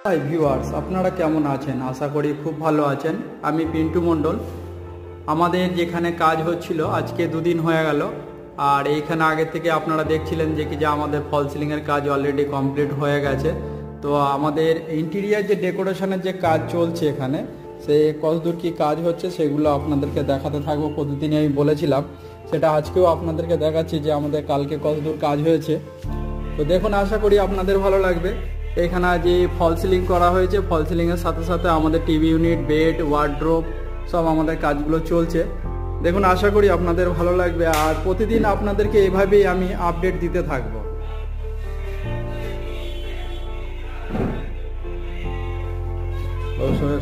Hi viewers, আপনারা কেমন আছেন? আশা করি খুব ভালো আছেন। আমি পিন্টু মণ্ডল। আমাদের যেখানে কাজ হচ্ছিল আজকে দুদিন হয়ে গেল, আর এইখানে আগে থেকে আপনারা দেখছিলেন যে আমাদের ফল সিলিংয়ের কাজ অলরেডি কমপ্লিট হয়ে গেছে। তো আমাদের ইন্টেরিয়ার যে ডেকোরেশনের যে কাজ চলছে এখানে, সে কতদূর কী কাজ হচ্ছে সেগুলো আপনাদেরকে দেখাতে থাকবো। প্রতিদিনই আমি বলেছিলাম, সেটা আজকেও আপনাদেরকে দেখাচ্ছি যে আমাদের কালকে কতদূর কাজ হয়েছে। তো দেখুন, আশা করি আপনাদের ভালো লাগবে। এখানে যে ফল সিলিং করা হয়েছে, ফল সিলিংয়ের সাথে সাথে আমাদের টিভি ইউনিট, বেড, ওয়ার্ড্রোব সব আমাদের কাজগুলো চলছে। দেখুন, আশা করি আপনাদের ভালো লাগবে, আর প্রতিদিন আপনাদেরকে এভাবেই আমি আপডেট দিতে থাকবো। ও স্যার।